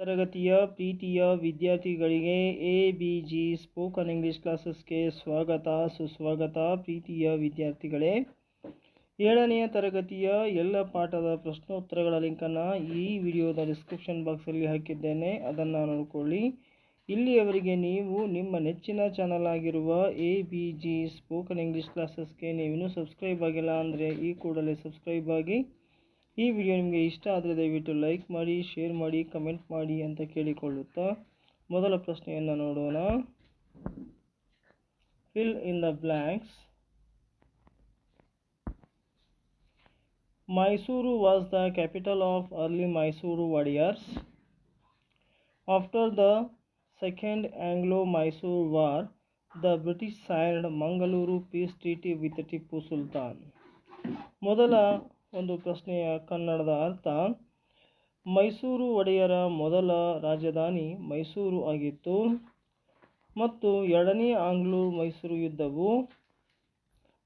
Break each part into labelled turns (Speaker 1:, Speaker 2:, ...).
Speaker 1: ತರಗತಿಯ ಪ್ರೀತಿಯ ವಿದ್ಯಾರ್ಥಿಗಳಿಗೆ ಎಬಿಜಿ ಸ್ಪೋಕನ್ ಇಂಗ್ಲಿಷ್ ಕ್ಲಾಸಸ್ಗೆ ಸ್ವಾಗತ ಸುಸ್ವಾಗತ. ಪ್ರೀತಿಯ ವಿದ್ಯಾರ್ಥಿಗಳೇ, 7ನೆಯ ತರಗತಿಯ ಎಲ್ಲ ಪಾಠದ ಪ್ರಶ್ನೋತ್ತರಗಳ ಲಿಂಕನ್ನು ಈ ವಿಡಿಯೋದ ಡಿಸ್ಕ್ರಿಪ್ಷನ್ ಬಾಕ್ಸಲ್ಲಿ ಹಾಕಿದ್ದೇನೆ, ಅದನ್ನು ನೋಡಿಕೊಳ್ಳಿ. ಇಲ್ಲಿಯವರೆಗೆ ನೀವು ನಿಮ್ಮ ನೆಚ್ಚಿನ ಚಾನಲ್ ಆಗಿರುವ ಎಬಿಜಿ ಸ್ಪೋಕನ್ ಇಂಗ್ಲಿಷ್ ಕ್ಲಾಸಸ್ಗೆ ನೀವಿನ್ನೂ ಸಬ್ಸ್ಕ್ರೈಬ್ ಆಗಿಲ್ಲ ಅಂದರೆ ಈ ಕೂಡಲೇ ಸಬ್ಸ್ಕ್ರೈಬ್ ಆಗಿ. ಈ ವಿಡಿಯೋ ನಿಮಗೆ ಇಷ್ಟ ಆದರೆ ದಯವಿಟ್ಟು ಲೈಕ್ ಮಾಡಿ, ಶೇರ್ ಮಾಡಿ, ಕಮೆಂಟ್ ಮಾಡಿ ಅಂತ ಕೇಳಿಕೊಳ್ಳುತ್ತಾ ಮೊದಲ ಪ್ರಶ್ನೆಯನ್ನು ನೋಡೋಣ. Fill in the blanks. Mysuru was the capital of early Mysuru warriors. After the Second Anglo-Mysore War, the British signed Mangaluru Peace Treaty with Tipu Sultan. ಮೊದಲ ಒಂದು ಪ್ರಶ್ನೆಯ ಕನ್ನಡದ ಅರ್ಥ: ಮೈಸೂರು ಒಡೆಯರ ಮೊದಲ ರಾಜಧಾನಿ ಮೈಸೂರು ಆಗಿತ್ತು ಮತ್ತು ಎರಡನೇ ಆಂಗ್ಲೋ ಮೈಸೂರು ಯುದ್ಧವು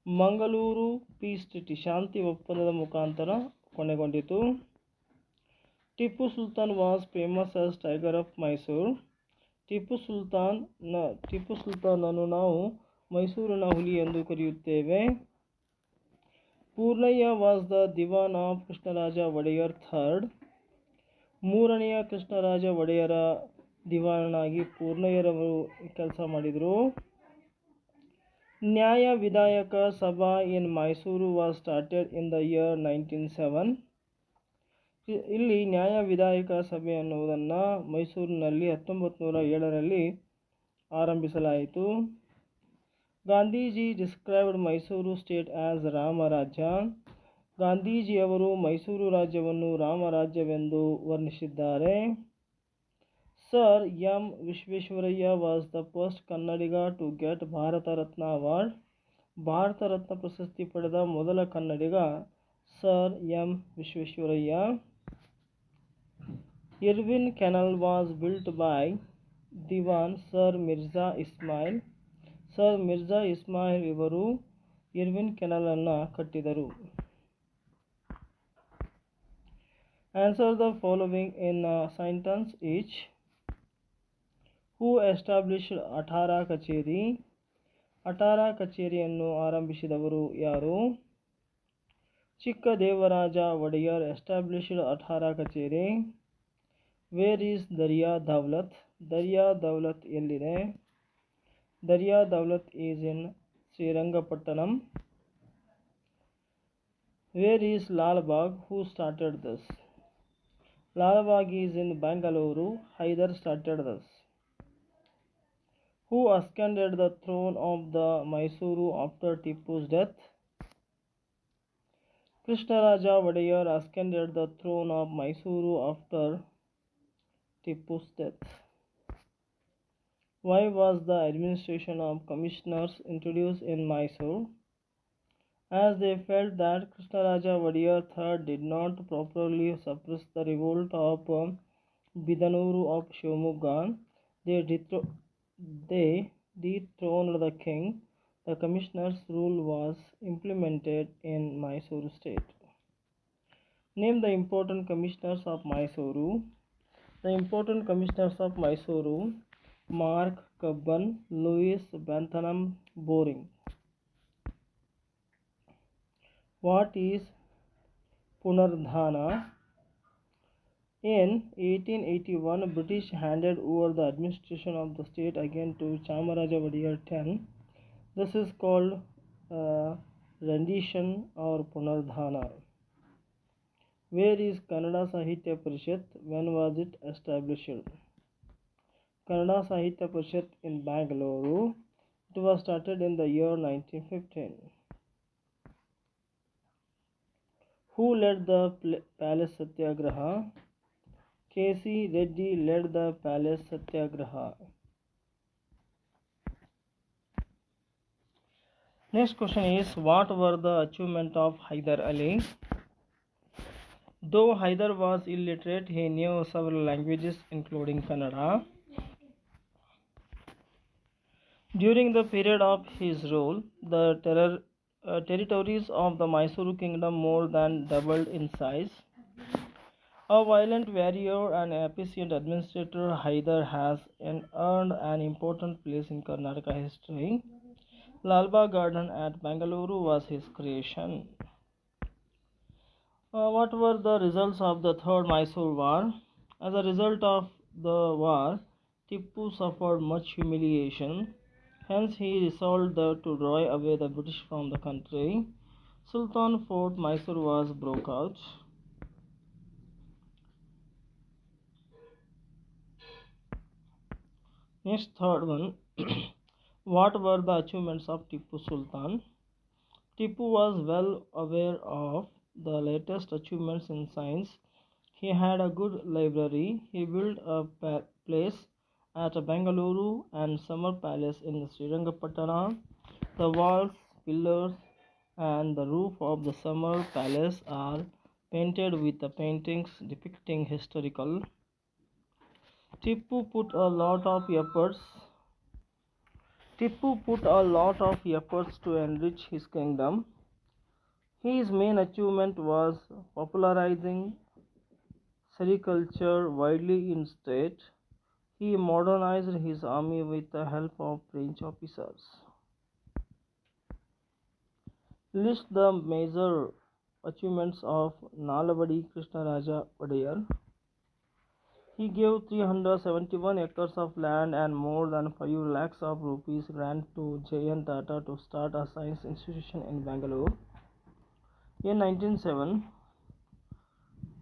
Speaker 1: ಮಂಗಳೂರು ಪೀಸ್ ಟ್ರೀಟಿ ಶಾಂತಿ ಒಪ್ಪಂದದ ಮುಖಾಂತರ ಕೊನೆಗೊಂಡಿತು. Tipu Sultan was famous as tiger of Mysore. Tipu ಸುಲ್ತಾನನ್ನು ನಾವು ಮೈಸೂರಿನ ಹುಲಿ ಎಂದು ಕರೆಯುತ್ತೇವೆ. Purnaiah was the Diwan of Krishnaraja Wodeyar third. ಮೂರನೆಯ ಕೃಷ್ಣರಾಜ ಒಡೆಯರ ದಿವಾನನಾಗಿ ಪೂರ್ಣಯ್ಯರವರು ಕೆಲಸ ಮಾಡಿದರು. Nyaya Vidhayaka Sabha in Mysore was started in the year 1907. ಇಲ್ಲಿ ನ್ಯಾಯ ವಿಧಾಯಕ ಸಭೆ ಅನ್ನುವುದನ್ನು ಮೈಸೂರಿನಲ್ಲಿ 1907ರಲ್ಲಿ ಆರಂಭಿಸಲಾಯಿತು. Gandhiji described Mysore state as Ramarajya. ಗಾಂಧೀಜಿಯವರು ಮೈಸೂರು ರಾಜ್ಯವನ್ನು ರಾಮರಾಜ್ಯವೆಂದು ವರ್ಣಿಸಿದ್ದಾರೆ. Sir M Visvesvaraya was the first Kannadiga to get Bharat Ratna award. Bharat Ratna ಪ್ರಶಸ್ತಿ ಪಡೆದ ಮೊದಲ Kannadiga Sir M Visvesvaraya. Irwin canal was built by Diwan Sir Mirza Ismail. Sir Mirza Ismail ಇವರು ಇರ್ವಿನ್ ಕೆನಲ್ ಅನ್ನು ಕಟ್ಟಿದರು. Answer the following in sentence each. Who established Attara Kacheri. Attara ಕಚೇರಿಯನ್ನು ಆರಂಭಿಸಿದವರು ಯಾರು? Chikkadevaraja Wadiyar established Attara Kacheri. Where is Daria Daulat. Daria Daulat ಎಲ್ಲಿದೆ? Daria Daulat is in Srirangapatnam. Where is Lalbagh. Who started this? Lalbagh is in Bengaluru. Hyder started this. Who ascended the throne of the Mysuru after Tipu's death? Krishnaraja Wadiyar ascended the throne of Mysuru after Tipu's death. Why was the administration of commissioners introduced in Mysore? As they felt that Krishnaraja Wadiyar III did not properly suppress the revolt of Bidanuru of Shivamogga, they dethroned the king. The commissioners' rule was implemented in Mysore state. Name the important commissioners of Mysuru. The important commissioners of Mysuru: Mark Cubbon, Louis Bentham, Boring. What is Punardhana? In 1881, British handed over the administration of the state again to Chamaraja Wadiyar X. This is called rendition or Punardhana. Where is Kannada Sahitya Parishat? When was it established? Kannada Sahitya Parishat in Bangalore. It was started in the year 1915. Who led the Palace Satyagraha? K.C. Reddy led the Palace Satyagraha. Next question is, what were the achievements of Hyder Ali? Though Hyder was illiterate, he knew several languages including Kannada. During the period of his rule, the territories of the Mysuru kingdom more than doubled in size. A violent warrior and efficient administrator, Haidar has earned an important place in Karnataka history. Lalbagh Garden at Bangalore was his creation. What were the results of the Third Mysore War? As a result of the war, Tipu suffered much humiliation. Hence, he resolved to drive away the British from the country. Sultan Fort Mysore was broke out. Next, third one. What were the achievements of Tipu Sultan? Tipu was well aware of the latest achievements in science. He had a good library. He built a place at Bangalore and Summer Palace in Srirangapatna. The walls, pillars, and the roof of the Summer Palace are painted with the paintings depicting historical. Tipu put a lot of efforts Tipu put a lot of efforts to enrich his kingdom. His main achievement was popularizing sericulture widely in state. He modernized his army with the help of French officers. List the major achievements of Nalvadi Krishnaraja Vadiyar. He gave 371 acres of land and more than 5 lakhs of rupees grant to J.N. Tata to start a science institution in Bangalore. In 1907,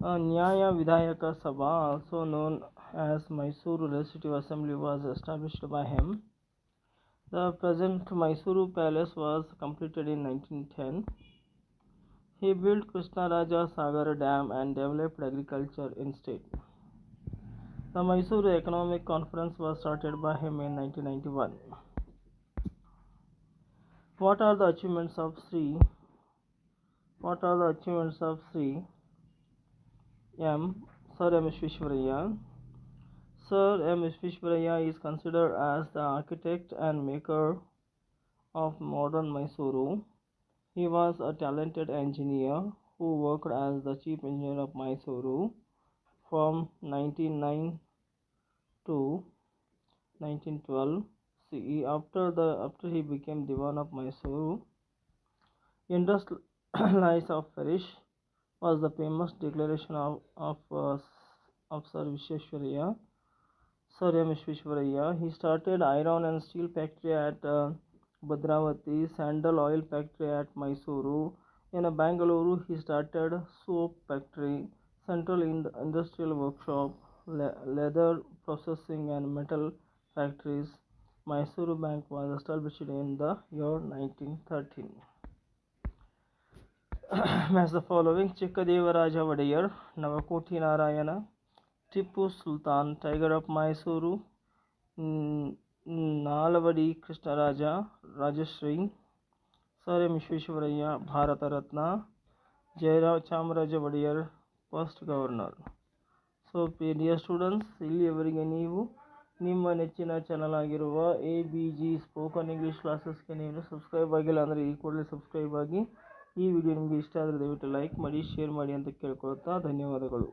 Speaker 1: Nyaya Vidhayaka Sabha, also known as Mysuru Legislative Assembly, was established by him. The present Mysuru Palace was completed in 1910. He built Krishnaraja Sagar Dam and developed agriculture in state. The Mysuru Economic Conference was started by him in 1991. What are the achievements of Sri M. Sir M. Vishwaraya? Sir M. Vishwaraya is considered as the architect and maker of modern Mysuru. He was a talented engineer who worked as the chief engineer of Mysuru from 1909 to 1912 CE. After he became Diwan of Mysuru, Industrialized of Parish was the famous declaration of Sir Vishwaraya. Sir M. Vishwaraya. He started iron and steel factory at Bhadravati, sandal oil factory at Mysuru. In Bangalore, he started soap factory, central industrial workshop, leather processing and metal factories. Mysuru Bank was established in the year 1913. As the following: Chikkadevaraja Vadiyar, Navakoti Narayana, Tipu Sultan, Tiger of Mysuru, Nalvadi Krishnaraja, Rajashri, Sir M. Vishwaraya, Bharata Ratna, Jaira Chamaraja Vadiyar, first governor. So, dear students, ಇಲ್ಲಿಯವರೆಗೆ ನೀವು ನಿಮ್ಮ ನೆಚ್ಚಿನ channel ಆಗಿರುವ ABG spoken English ಕ್ಲಾಸಸ್ಗೆ ನೀವು subscribe ಆಗಿಲ್ಲ ಅಂದರೆ ಈ ಕೂಡಲೇ ಸಬ್ಸ್ಕ್ರೈಬ್ ಆಗಿ. ಈ ವಿಡಿಯೋ ನಿಮಗೆ ಇಷ್ಟ ಆದರೆ ದಯವಿಟ್ಟು ಲೈಕ್ ಮಾಡಿ, ಶೇರ್ ಮಾಡಿ ಅಂತ ಕೇಳ್ಕೊಳ್ತಾ ಧನ್ಯವಾದಗಳು.